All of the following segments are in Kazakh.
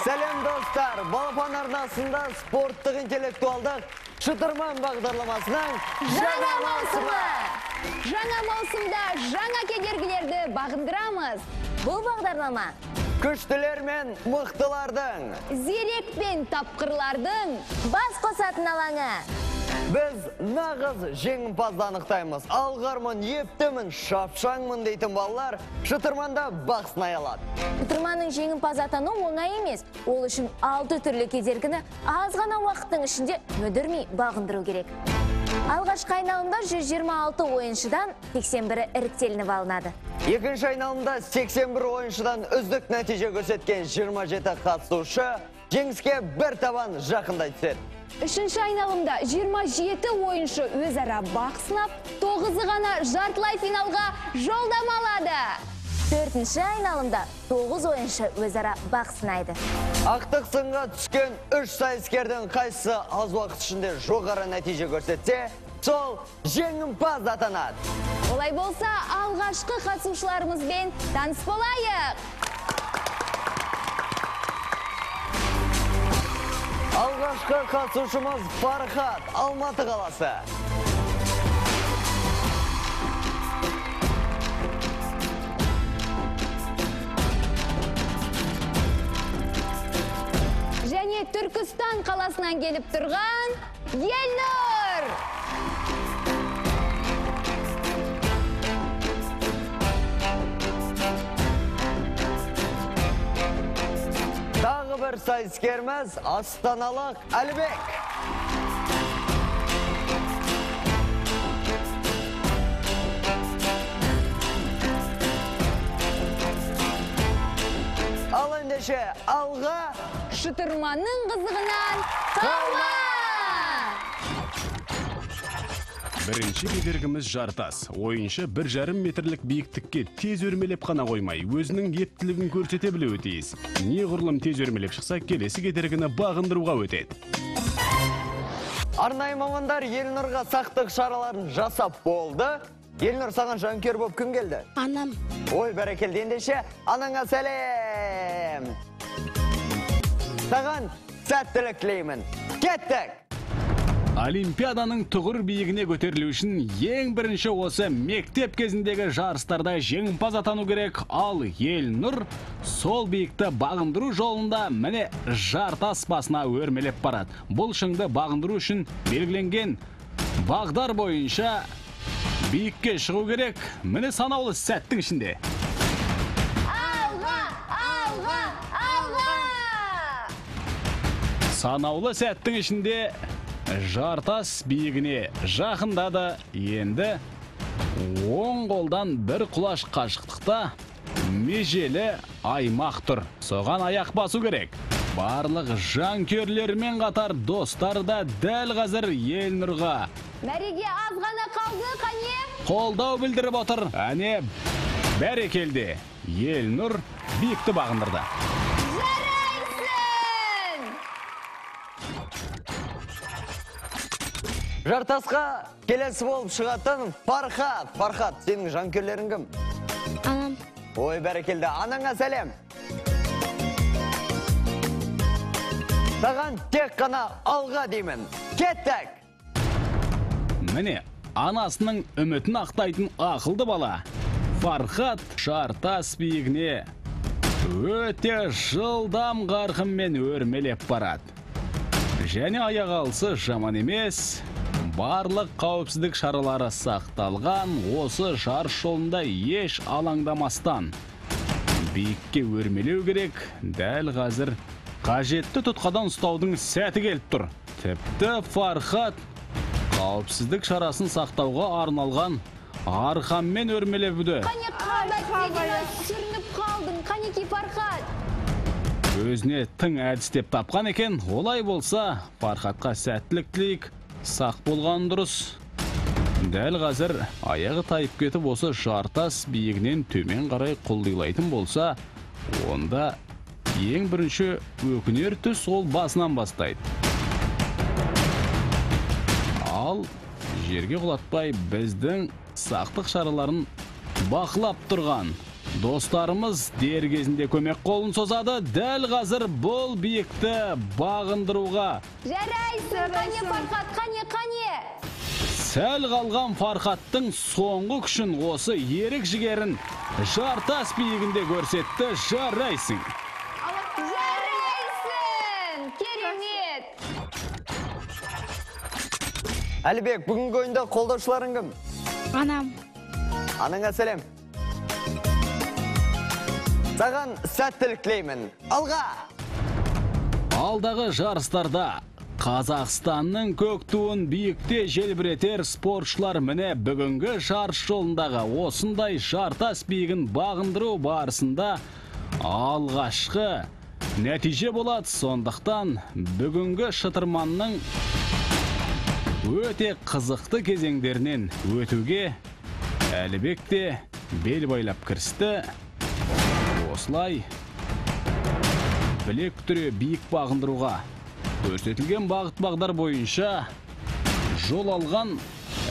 Сәлем достар, Балапан арнасында спорттық интеллектуалдық шытырман бағдарламасының жаңа маусымы! Жаңа маусымда жаңа кедергілерді бағындырамыз. Бұл бағдарлама күштілер мен мықтылардың, зерек пен тапқырлардың бас қосатын алаңы. Біз нағыз жеңімпазды анықтаймыз. Алғармын, ептімін, шапшаңмын дейтін балалар шытырманда бақ сынай алады. Шытырманның жеңімпаз атану оңай емес. Ол үшін 6 түрлі кедергіні аз ғана уақыттың ішінде мүдірмей бағындыру керек. Алғашқы айналымда 126 ойыншыдан 81-і іріктелініп алынады. Екінші айналымда 81 ойыншыдан үздік нәтиже көрсеткен 27 қатысушы жеңіске бір табан жақындай түседі. Үшінші айналымда 27 ойыншы өзара бақ сынап, 9-ы ғана жартылай финалға жолдама алады. Төртінші айналымда 9 ойыншы өзара бақ сынайды. Ақтық сынға түскен 3 сайыскердің қайсысы аз уақыт ішінде жоғары нәтиже көрсетсе, сол жеңімпаз атанады. Олай болса, алғашқы қатысушыларымызбен таныс болайық. Алғашқы қатысушымыз Фархат, Алматы қаласы. Және Түркістан қаласынан келіп тұрған Елнұр. Тағы бір сайыскеріміз астаналық Әлібек. Ал ендеше алға Шытырманның қызығынан қалма! Бірінші кедергіміз жартас. Ойыншы 1,5 метрлік биіктікке тез өрмелеп қана қоймай, өзінің ептілігін көрсете білуі тиіс. Неғұрлым тез өрмелеп шықса, келесі кедергіні бағындыруға өтеді. Арнайы мамандар Елнұрға сақтық шараларын жасап болды. Елнұр, саған жанкер болып кім келді? Анам. Ой, бәрекелді, ендеше анаңа сәлем. Саған сәттілік тілеймін. Кеттік! Олимпиаданың тұғыр биігіне көтерілу үшін ең бірінші осы мектеп кезіндегі жарыстарда жеңімпаз атану керек. Ал Елнұр сол биікті бағындыру жолында міне жартас басына өрмелеп барады. Бұл шыңды бағындыру үшін белгіленген бағдар бойынша биікке шығу керек. Міне санаулы сәттің ішінде. Алға! Алға! Алға! Санаулы сәттің ішінде жартас биігіне жақындады. Енді оң қолдан бір құлаш қашықтықта межелі аймақ тұр. Соған аяқ басу керек. Барлық жанкүйерлермен қатар достар да дәл қазір Елнұрға Мәреге аз ғана қалды, қане? қолдау білдіріп отыр. Әне бәрекелді. Елнұр биікті бағындырды. Жартасқа келесі болып шығатын Фархат. Фархат, сенің жанкүйерлерің кім? Анам. Ой, бәрекелді. Анаңа сәлем. Саған тек қана алға деймін. Кеттік! Міне, анасының үмітін ақтайтын ақылды бала. Фархат жартас биігіне өте жылдам қарқынмен өрмелеп барады. Және аяқ алысы жаман емес. Барлық қауіпсіздік шаралары сақталған, осы жарыс жолында еш алаңдамастан биікке өрмелеу керек. Дәл қазір қажетті тұтқадан ұстаудың сәті келіп тұр. Тіпті Фархат қауіпсіздік шарасын сақтауға арналған арқанмен өрмелепуді. Қане Қабат деген сүрініп қалдың, қанеки Фархат? Өзіне тың әдістеп тапқан екен, олай болса, Фархатқа сәттілік тілейік, сақ болған дұрыс. Дәл қазір аяғы тайып кетіп осы жартас биігінен төмен қарай құлдилайтын болса, онда ең бірінші өкінер түс ол басынан бастайды. Ал жерге құлатпай біздің сақтық шараларын бақылап тұрған достарымыз дер кезінде көмек қолын созады. Дәл қазір бұл биікті бағындыруға Жарайсың, қане Фархат, қане. сәл қалған Фархаттың соңғы күшін осы ерік жігерін жартас биігінде көрсетті. Жарайсың. Жарайсың, керемет. Әлібек, бүгінгі ойында қолдаушыларың кім? Анам. Анаңа сәлем. Саған сәттілік тілеймін. Алға! Алдағы жарыстарда Қазақстанның көк туын биікте желбіретер спортшылар міне бүгінгі жарыс жолындағы осындай жартас биігін бағындыру барысында алғашқы нәтиже болады. Сондықтан бүгінгі шытырманның өте қызықты кезеңдерінен өтуге Әлібек те бел байлап кірісті. Осылай білек түре биік бағындыруға көрсетілген бағыт-бағдар бойынша жол алған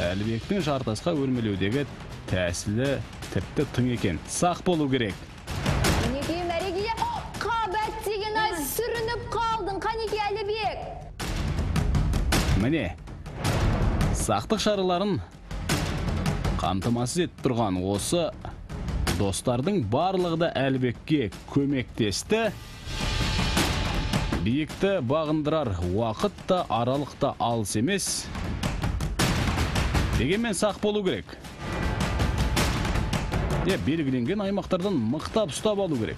Әлібектің жартасқа өрмелеудегі тәсілі тіпті тың екен. Сақ болу керек. Қанеки мәреге Қабат деген ай сүрініп қалдың, қанеки Әлібек? Міне, сақтық шараларын қамтамасыз етіп тұрған осы достардың барлығы да Әлібекке көмектесті. Биікті бағындырар уақыт та аралық та алыс емес. Дегенмен сақ болу керек. Белгіленген аймақтардан мықтап ұстап алу керек.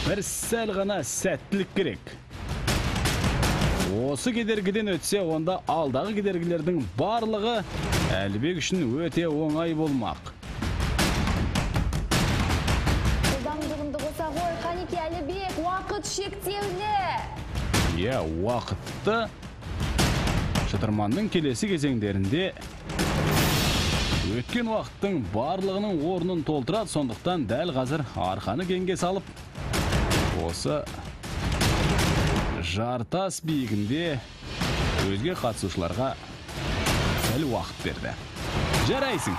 Бір сәл ғана сәттілік керек. Осы кедергіден өтсе, онда алдағы кедергілердің барлығы Әлібек үшін өте оңай болмақ. Жылдамдығымды қоса ғой, қанеки Әлібек, уақыт шектеулі. Уақытты шытырманның келесі кезеңдерінде өткен уақыттың барлығының орнын толтырады. Сондықтан дәл қазір арқаны кеңге салып, осы жартас биігінде өзге қатысушыларға сәл уақыт берді. Жарайсың.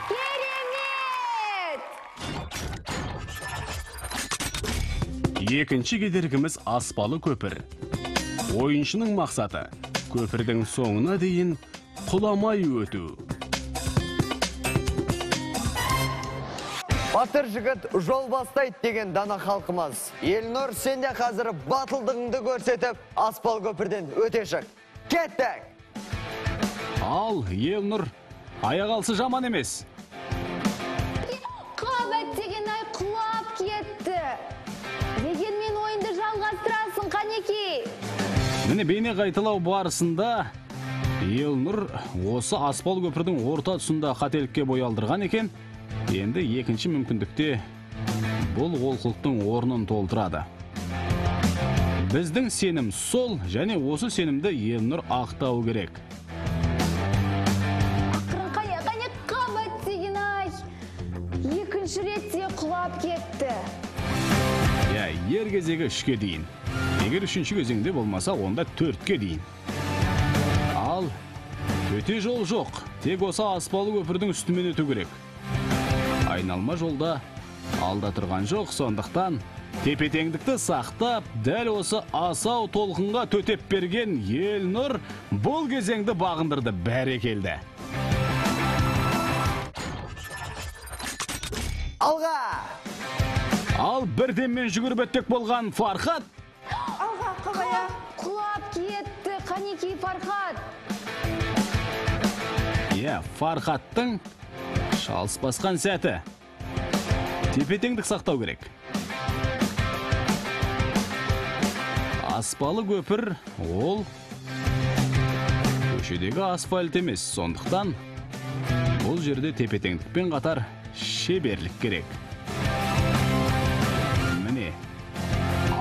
Керемет! Екінші кедергіміз аспалы көпір. Ойыншының мақсаты көпірдің соңына дейін құламай өту. Батыр жігіт жол бастайды деген дана халқымыз. Елнұр, сен де қазір батылдығыңды көрсетіп, аспал көпірден өте шық. Кеттік! Ал Елнұр аяқ алсы жаман емес. Қабат деген ай құлап кетті. Дегенмен ойынды жалғастырасың, қанеки? Міне бейне қайталау барысында Елнұр осы аспал көпірдің орта тұсында қателікке бой алдырған екен. Енді екінші мүмкіндікте бұл олқылықтың орнын толтырады. Біздің сенім сол, және осы сенімді Елнұр ақтау керек. Ақырын қане Қабат деген ай. Екінші ретте құлап кетті. Ер кезегі 3-ке дейін. Егер 3-ші кезеңде болмаса, онда 4-ке дейін. Ал өте жол жоқ. Тек осы аспалы көпірдің үстімен өту керек. Айналма жолда алда тұрған жоқ, сондықтан тепе-теңдікті сақтап, дәл осы асау толқынға төтеп берген Елнұр бұл кезеңді бағындырды. Бәрекелді. Алға! Ал бірденмен жүгіріп өттек болған Фархат. Алға, қағая. Құлап кетті, қанеки Фархат? Фархаттың шалыс басқан сәті. Тепе-теңдік сақтау керек. Аспалы көпір ол көшедегі асфальт емес, сондықтан бұл жерде тепе-теңдікпен қатар шеберлік керек. Міне,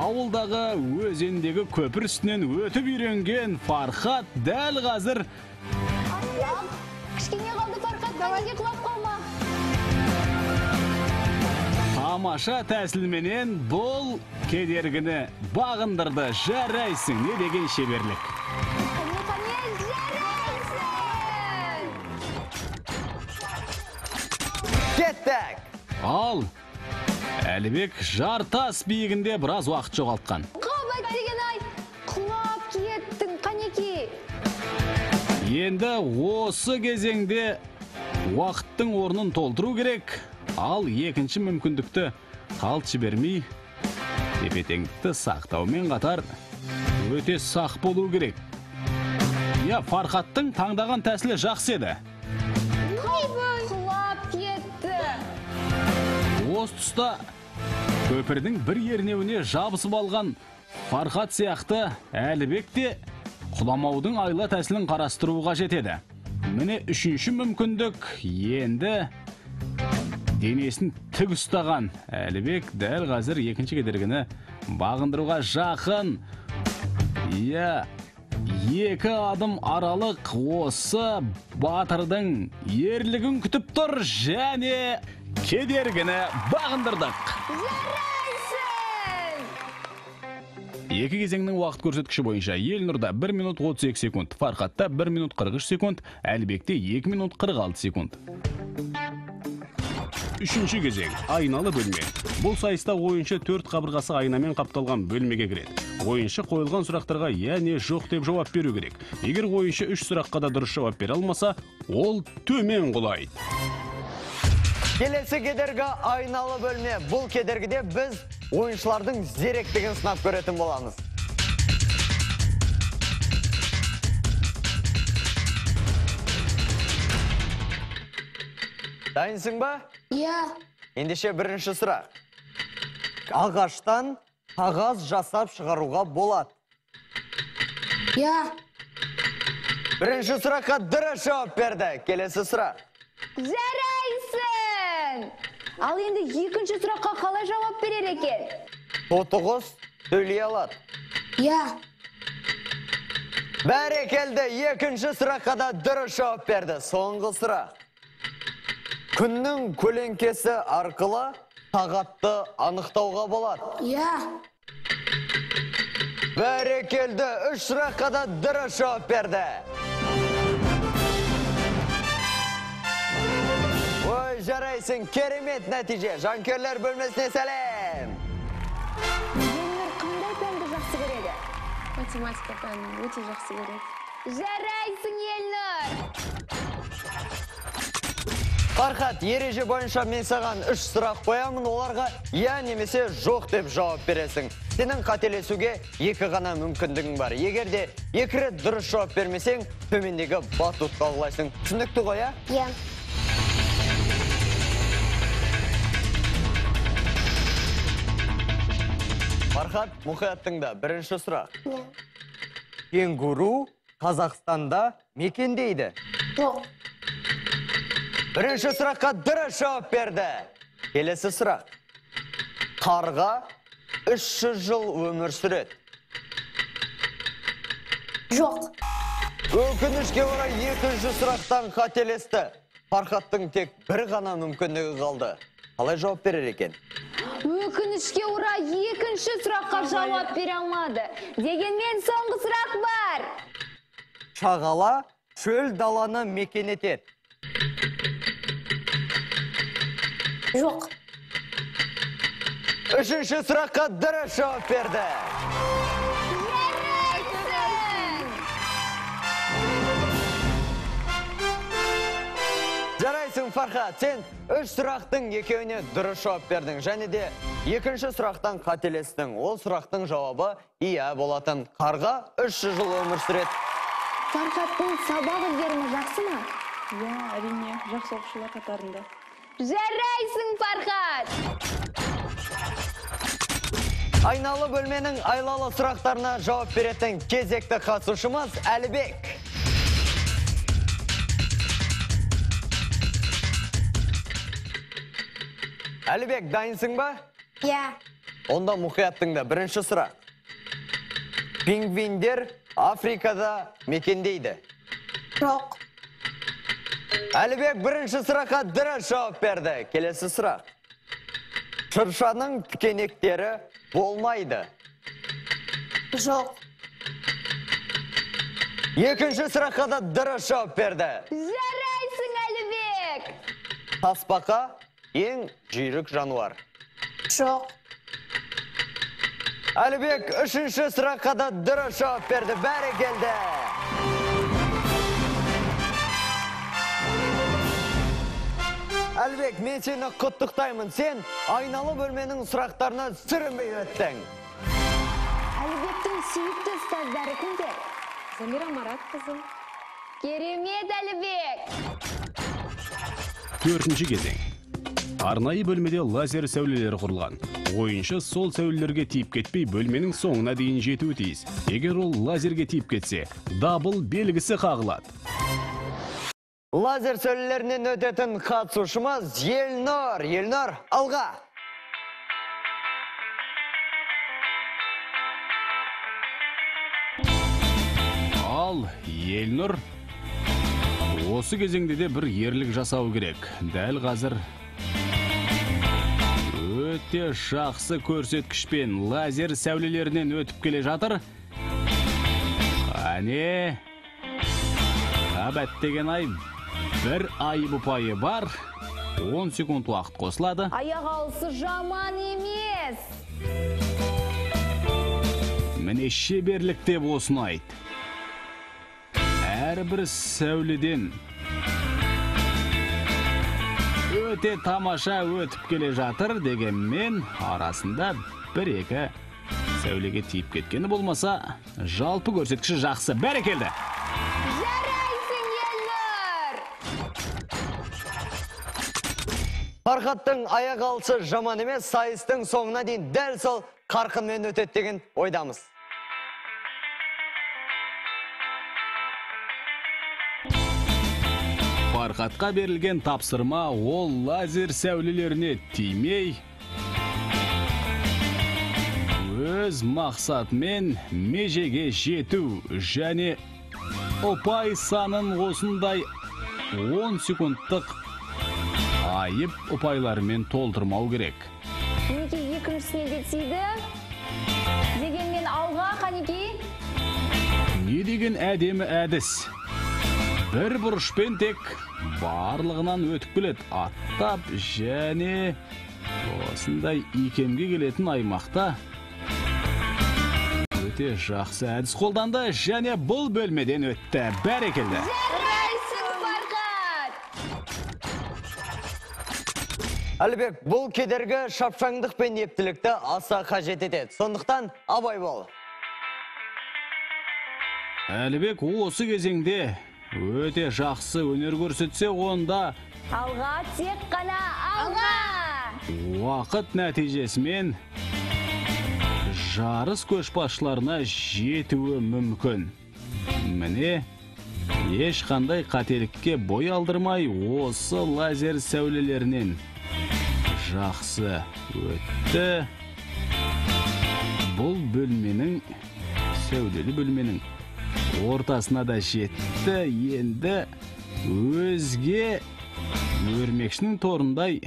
ауылдағы өзендегі көпір үстінен өтіп үйренген Фархат дәл қазір Кішкене қалды Фархат, неге құлап қалма. тамаша тәсілменен бұл кедергіні бағындырды. Жарайсың, не деген шеберлік. Кеттік! Ал Әлібек жартас биігінде біраз уақыт жоғалтқан. Қабат деген ай, құлап кеттің, қанеке. Енді осы кезеңде уақыттың орнын толтыру керек, ал екінші мүмкіндікті қалт жібермей, тепе-теңдікті сақтаумен қатар өте сақ болу керек. Фархаттың таңдаған тәсілі жақсы еді. Құлап кетті. Осы тұста көпірдің бір ернеуіне жабысып алған Фархат сияқты Әлібек те құламаудың айла тәсілін қарастыруға жетеді. Міне үшінші мүмкіндік. Енді денесін тік ұстаған Әлібек дәл қазір екінші кедергіні бағындыруға жақын. Екі адым аралық осы батырдың ерлігін күтіп тұр және кедергіні бағындырдық. Жарайсың! Екі кезеңнің уақыт көрсеткіші бойынша Елнұрда 1 минут 32 секунд, Фархатта 1 минут 43 секунд, Әлібекте 2 минут 46 секунд. Үшінші кезең – айналы бөлме. Бұл сайыста ойыншы 4 қабырғасы айнамен қапталған бөлмеге кіреді. Ойыншы қойылған сұрақтарға не жоқ деп жауап беру керек. Егер ойыншы 3 сұраққа да дұрыс жауап бере алмаса, ол төмен құлайды. Келесі кедергі айналы бөлме. Бұл кедергіде біз ойыншылардың зеректігін сынап көретін боламыз. Дайынсың ба? Ендеше бірінші сұрақ. Ағаштан қағаз жасап шығаруға болады. Бірінші сұраққа дұрыс жауап берді. Келесі сұрақ. Жарайсың! Ал енді екінші сұраққа қалай жауап берер екен? Тотығыз сөйлей алады. Бәрекелді, екінші сұраққа да дұрыс жауап берді. Соңғы сұрақ. Күннің көлеңкесі арқылы сағатты анықтауға болады. Бәрекелді, 3 сұраққа да дұрыс жауап берді. Ой, жарайсың, керемет нәтиже. Жанкерлер бөлмесіне сәлем. Елнұр қандай пәнді жақсы көреді? Математика пәнін өте жақсы көреді. Жарайсың, Елнұр! Фархат, ереже бойынша мен саған 3 сұрақ қоямын, оларға немесе жоқ деп жауап бересің. Сенің қателесуге 2 ғана мүмкіндігің бар. Егер де 2 рет дұрыс жауап бермесең, төмендегі батутқа құлайсың. Түсінікті ғой, Фархат, мұқияттыңда бірінші сұрақ. Кенгуру Қазақстанда мекендейді. Бірінші сұраққа дұрыс жауап берді. Келесі сұрақ. Қарға 300 жыл өмір сүреді. Жоқ. Өкінішке орай 200 сұрақтан қателесті. Фархаттың тек бір ғана мүмкіндігі қалды. Қалай жауап берер екен? Өкінішке орай 2-ші сұраққа жауап бере алмады. Дегенмен соңғы сұрақ бар. Шағала шөл даланы мекен етеді. Жоқ. 3-ші сұраққа дұрыс жауап берді. Жарайсың, Фархат, сен 3 сұрақтың екеуіне дұрыс жауап бердің. Және де 2-ші сұрақтан қателестің. Ол сұрақтың жауабы иә болатын. Қарға 300 жыл өмір сүреді. Фархаттың сабақ іздерімі жақсы ма? Әрине, жақсы оқушылар қатарында. Жарайсың, Фархат! Айналы бөлменің айлалы сұрақтарына жауап беретін кезекті қатысушымыз Әлібек. Әлібек, дайынсың ба? Иә. Онда мұқияттың да бірінші сұрақ. Пингвиндер Африкада мекендейді? Жоқ. Әлібек бірінші сұраққа дұрыс жауап берді. Келесі сұрақ. Шыршаның тікенектері болмайды? Жоқ. Екінші сұраққа да дұрыс жауап берді. Жарайсың, Әлібек. Тасбақа ең жүйрік жануар? Жоқ. Әлібек үшінші сұраққа да дұрыс жауап берді. Бәрекелді. Әлібек, мен сені құттықтаймын. Сен айналы бөлменің сұрақтарына сүрінбей өттің. Әлібектің сүйікті ұстаздары кімдер? Замира Марат қызы. Керемет, Әлібек. Төртінші кезең. Арнайы бөлмеде лазер сәулелері құрылған. Ойыншы сол сәулелерге тиіп кетпей бөлменің соңына дейін жетуі тиіс. Егер ол лазерге тиіп кетсе, дабыл белгісі қағылады. Лазер сәулелерінен өтетін қатысушымыз Елнұр. Елнұр, алға. Ал Елнұр осы кезеңде де бір ерлік жасау керек. Дәл қазір өте жақсы көрсеткішпен лазер сәулелерінен өтіп келе жатыр. Қане, әбәттеген ай бір айып ұпайы бар. 10 секунд уақыт қосылады. Аяқ алысы жаман емес. Міне шеберлік деп осыны айт. Әрбір сәуледен өте тамаша өтіп келе жатыр дегенмен арасында бір-екі сәулеге тиіп кеткені болмаса, жалпы көрсеткіші жақсы. Бәрекелді. Жарайсың, Елнұр. Фархаттың аяқ алысы жаман емес, сайыстың соңына дейін дәл сол қарқынмен өтеді деген ойдамыз. Фархатқа берілген тапсырма ол лазер сәулелеріне тимей, өз мақсатымен межеге жету және ұпай санын осындай 10 секундтық айып ұпайларымен толтырмау керек. Қанекей екіншісіне де тиді. Дегенмен алға, Қанекей. Не деген әдемі әдіс. Бір бұрышпен тек барлығынан өтіп келеді. Аттап және осындай икемге келетін аймақта өте жақсы әдіс қолданды және бұл бөлмеден өтті. Бәрекелді. Жарайсың, Фархат. Әлібек, бұл кедергі шапшаңдық пен ептілікті аса қажет етеді. Сондықтан абай бол. Әлібек осы кезеңде өте жақсы өнер көрсетсе, онда Алға, тек қана алға. уақыт нәтижесімен жарыс көшбасшыларына жетуі мүмкін. Міне, ешқандай қателікке бой алдырмай осы лазер сәулелерінен жақсы өтті. Бұл бөлменің, сәулелі бөлменің ортасына да жетті. Енді өзге өрмекшінің торындай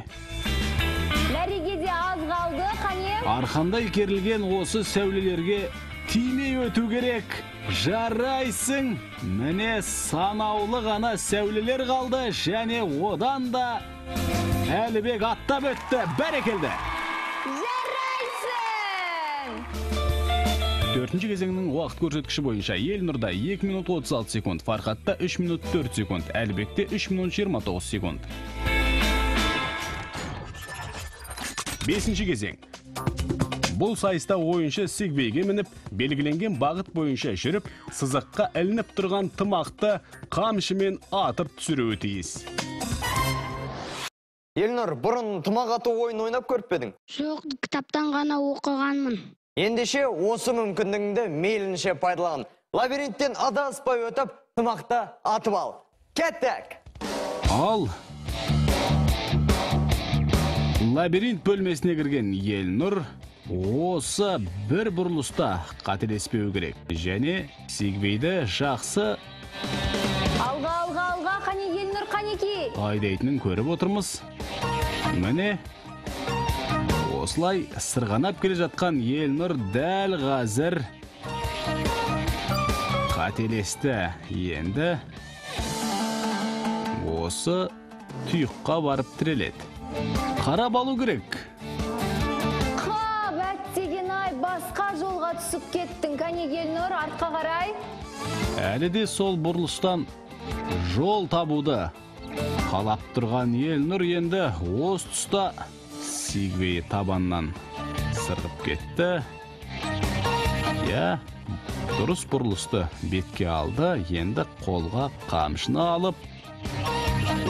Мәреге де аз қалды, Қане. арқандай керілген осы сәулелерге тимей өту керек. Жарайсың. Міне санаулы ғана сәулелер қалды және одан да Әлібек аттап өтті. Бәрекелді. Жарайсың. Төртінші кезеңнің уақыт көрсеткіші бойынша Елнұрда 2 минут 36 секунд, Фархатта 3 минут 4 секунд, Әлібекте 3 минут 29 секунд. Бесінші кезең. Бұл сайыста ойыншы сегвейге мініп, белгіленген бағыт бойынша жүріп, сызыққа ілініп тұрған тымақты қамшымен атып түсіруі тиіс. Елнұр, бұрын тымақ ату ойын ойнап көріп пе едің? Жоқ, кітаптан ғана оқығанмын. Ендеше осы мүмкіндігіңді мейлінше пайдалан. Лабиринттен адаспай өтіп, тымақты атып ал. Кеттік! Ал лабиринт бөлмесіне кірген Елнұр осы бір бұрылыста қателеспеу керек. Және Сигвейді жақсы Алға, қане Елнұр, қанеки? айдайтынын көріп отырмыз. Міне, осылай сырғанап келе жатқан Елнұр дәл қазір қателесті. Енді осы тұйыққа барып тіреледі. Қарап алу керек. Бәттеген-ай, басқа жолға түсіп кеттің, қане Елнұр, артқа қарай. Әлі де сол бұрылыстан жол табуды қалап тұрған Елнұр енді осы тұста Сигвей табаннан сырғып кетті. Дұрыс бұрылысты бетке алды, енді қолға қамшыны алып,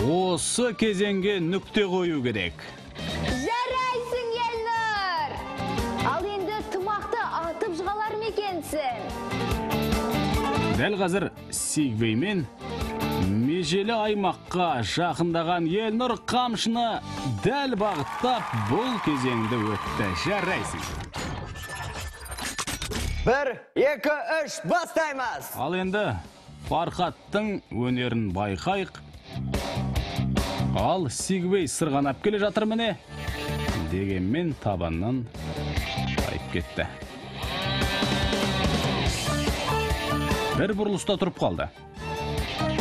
осы кезеңге нүкте қою керек. Жарайсың, Елнұр! Ал енді тымақты атып жығалар мекенсің? Дәл қазір Сигвей мен межелі аймаққа жақындаған Елнұр қамшыны дәл бағыттап бұл кезеңді өтті. Жарайсың. 1, 2, 3, бастаймыз! Ал енді Фархаттың өнерін байқайық. Ал Сигвей сырғанап келе жатыр міне. Дегенмен табаннан шайып кетті. Бір бұрылыста тұрып қалды.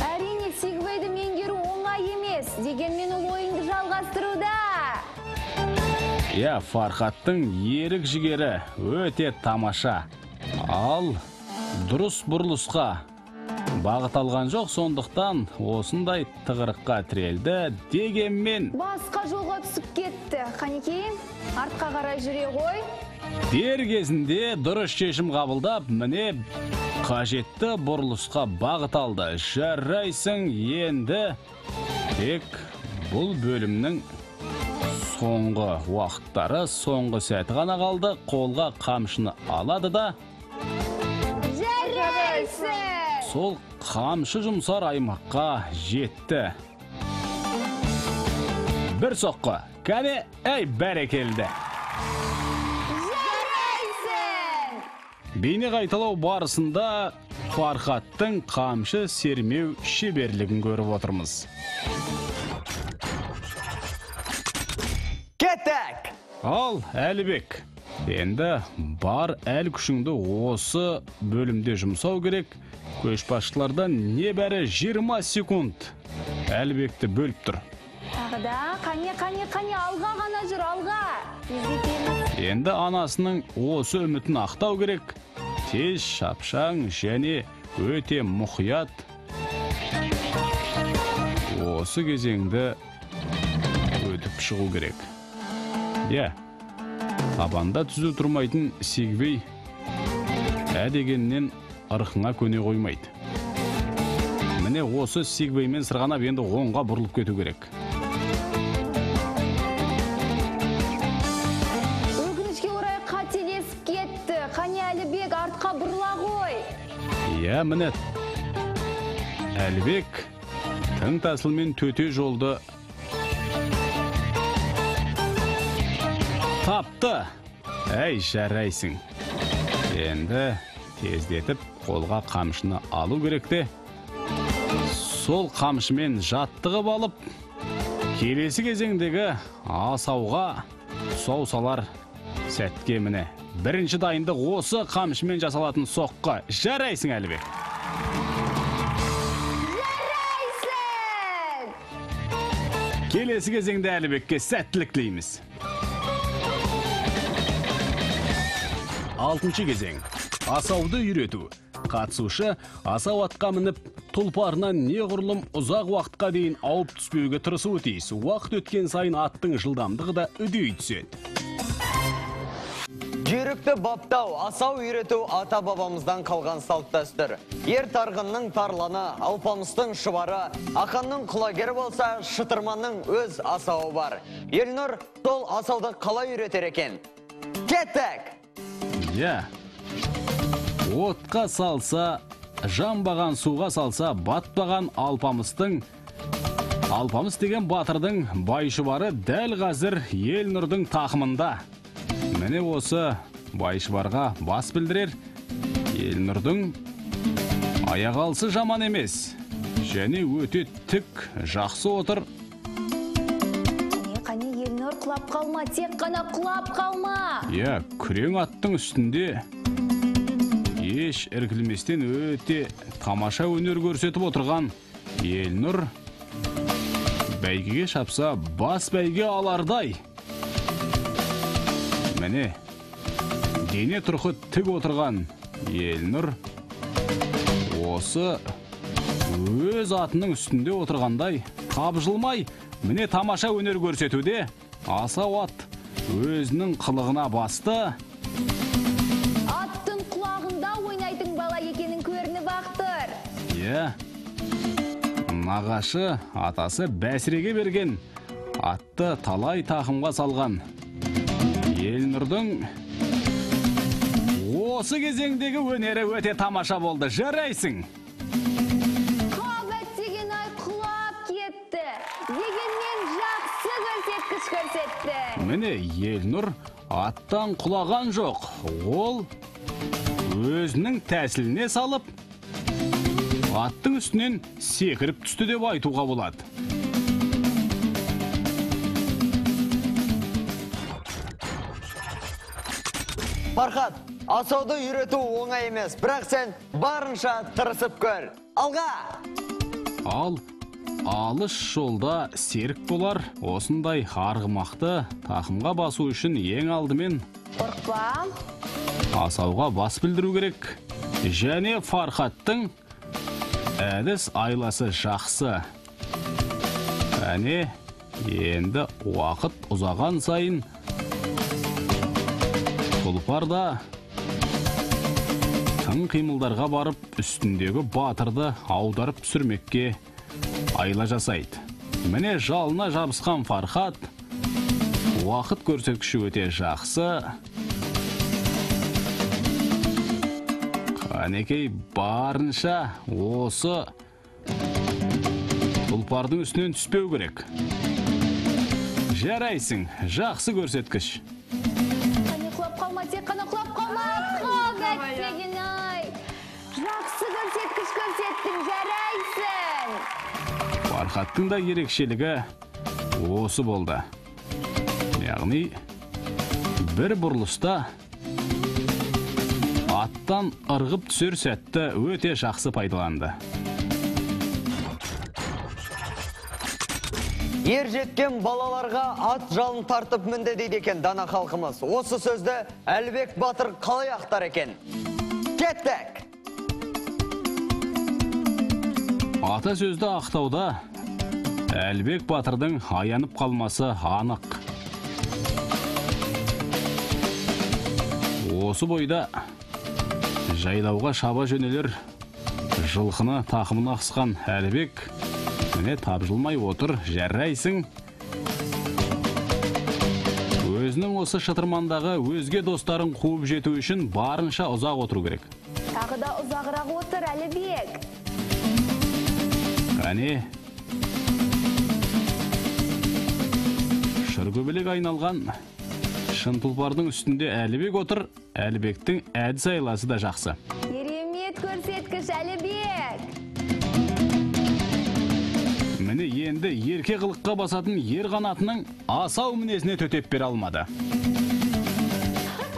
Әрине, Сигвейді меңгеру оңай емес, дегенмен ол ойынды жалғастыруда. Фархаттың ерік жігері өте тамаша. Ал дұрыс бұрылысқа бағыт алған жоқ, сондықтан осындай тығырыққа тірелді. Дегенмен Басқа жолға түсіп кетті. Қанеки, артқа қарай жүре ғой. дер кезінде дұрыс шешім қабылдап, міне қажетті бұрылысқа бағыт алды. Жарайсың. Енді тек бұл бөлімнің соңғы уақыттары, соңғы сәті ғана қалды. Қолға қамшыны алады да Жарайсың! сол қамшы жұмсар аймаққа жетті. Бір соққы. Кәне, бәрекелді. Жарайсың! Бейне қайталау барысында Фархаттың қамшы сермеу шеберлігін көріп отырмыз. Кеттік! Ал Әлібек, енді бар әл күшіңді осы бөлімде жұмсау керек. Көшбасшылардан небәрі 20 секунд Әлібекті бөліп тұр. Тағыда, қане, алға ғана жүр, алға. Енді анасының осы үмітін ақтау керек. Тез, шапшаң және өте мұқият осы кезеңді өтіп шығу керек. Табанда түзу тұрмайтын Сигвей дегеннен ырқыңа көне қоймайды. Міне осы Сигвеймен сырғанап енді оңға бұрылып кету керек. Өкінішке орай қателесіп кетті. Қане Әлібек, артқа бұрыла ғой. Міне Әлібек тың тәсілмен төте жолды тапты. Жарайсың. Енді тездетіп қолға қамшыны алу керекте. Сол қамшымен жаттығып алып, келесі кезеңдегі асауға тұсау салар сәтке міне. Бірінші дайындық осы қамшымен жасалатын соққы. Жарайсың, Әлібек. Жарайсың! Келесі кезеңде Әлібекке сәттілік тілейміз. 6-шы кезең. Асауды үйрету. Қатысушы асау атқа мініп, тұлпарынан неғұрлым ұзақ уақытқа дейін ауып түспеуге тырысуы тиіс. Уақыт өткен сайын аттың жылдамдығы да үдей түседі. Жүйрікті баптау, асау үйрету ата-бабамыздан қалған салт дәстүр. Ер тарғынның тарланы, алпамыстың шұбары, ақанның құлагері болса, шытырманның өз асауы бар. Елнұр сол асауды қалай үйретер екен? Кеттік! Иә, отқа салса, жанбаған суға салса, батпаған Алпамыс деген батырдың Байшұбары дәл қазір Елнұрдың тақымында. Міне осы Байшұбарға бас білдірер, Елнұрдың аяқ алысы жаман емес, және өте тік, жақсы отыр. Қане Елнұр, құлап қалма, тек қана құлап қалма. Иә, күрең аттың үстінде еш іркілместен өте тамаша өнер көрсетіп отырған Елнұр бәйгеге шапса бас бәйге алардай. Міне, дене тұрқы тік отырған Елнұр осы өз атының үстінде отырғандай тапжылмай, міне тамаша өнер көрсетуде. Асау ат өзінің қылығына басты. Аттың құлағында ойнайтын бала екенін көрініп ақтыр. Иә, нағашы атасы Бәсіреге берген атты талай тақымға салған Елнұрдың осы кезеңдегі өнері өте тамаша болды. Жарайсың. Қабат деген ай құлап кетті. Дегенмен жақсы көрсеткіш көрсетті. Міне Елнұр аттан құлаған жоқ. Ол өзінің тәсіліне салып, аттың үстінен секіріп түсті деп айтуға болады. Фархат, асауды үйрету оңай емес, бірақ сен барынша тырысып көр. Алға! Ал алыс жолда серік болар, осындай арғымақты тақымға басу үшін ең алдымен Қорқпа. асауға бас білдіру керек. Және Фархаттың әдіс айласы жақсы. Әне, енді уақыт ұзаған сайын тұлпар да тың қимылдарға барып үстіндегі батырды аударып түсірмекке айла жасайды. Міне жалына жабысқан Фархат уақыт көрсеткіші өте жақсы. Қанекей барынша осы тұлпардың үстінен түспеу керек. Жарайсың, жақсы көрсеткіш. Қане құлап қалма, тек қана құлап қалма. Қабат деген ай. Жақсы көрсеткіш көрсеттің, жарайсың. Фархаттың да ерекшелігі осы болды. Яғни бір бұрылыста аттан ырғып түсер сәтті өте жақсы пайдаланды. Ер жеткен балаларға ат жалын тартып мінді дейді екен дана халқымыз. Осы сөзді Әлібек Батыр қалай ақтар екен? Кеттік! Ата сөзді ақтауда Әлібек Батырдың аянып қалмасы анық. Осы бойда жайлауға шаба жөнелер жылқыны тақымына қысқан Әлібек міне тапжылмай отыр. Жарайсың. Өзінің осы шытырмандағы өзге достарын қуып жету үшін барынша ұзақ отыру керек. Тағы да ұзағырақ отыр, Әлібек. Қане, шыргөбелек айналған шын тұлпардың үстінде Әлібек отыр. Әлібектің әдіс айласы да жақсы. Керемет көрсеткіш, Әлібек. Міне енді ерке қылыққа басатын ер қанатының асау мінезіне төтеп бере алмады.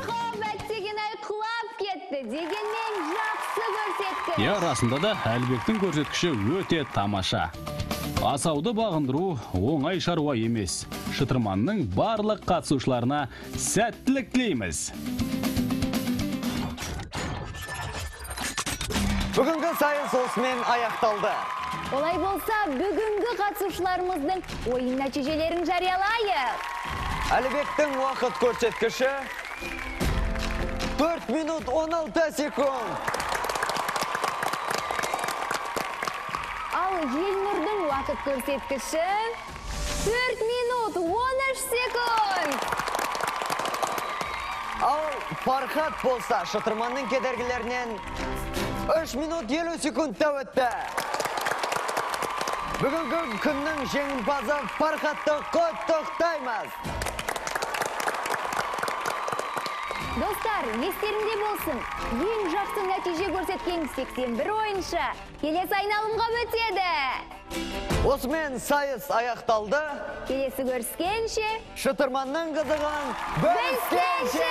Қабат деген ай құлап кетті. Дегенмен жақсы көрсеткіш. Я, расында да Әлібектің көрсеткіші өте тамаша. Асауды бағындыру оңай шаруа емес. Шытырманның барлық қатысушыларына сәттілік тілейміз. Бүгінгі сайыс осымен аяқталды. Олай болса, бүгінгі қатысушыларымыздың ойын нәтижелерін жариялайық. Әлібектің уақыт көрсеткіші 4 минут 16 секунд. Ал Елнұрдың уақыт көрсеткіші 4 минут 13 секунд. Ал Фархат болса шытырманның кедергілерінен 3 минут 50 секундта өтті. Бүгінгі күннің жеңімпазы Фархатты құттықтаймыз. Достар, естерінде болсын, ең жақсы нәтиже көрсеткен 81 ойыншы келесі айналымға өтеді. Осымен сайыс аяқталды. Келесі көріскенше, Шытырманның қызығын бөліскенше!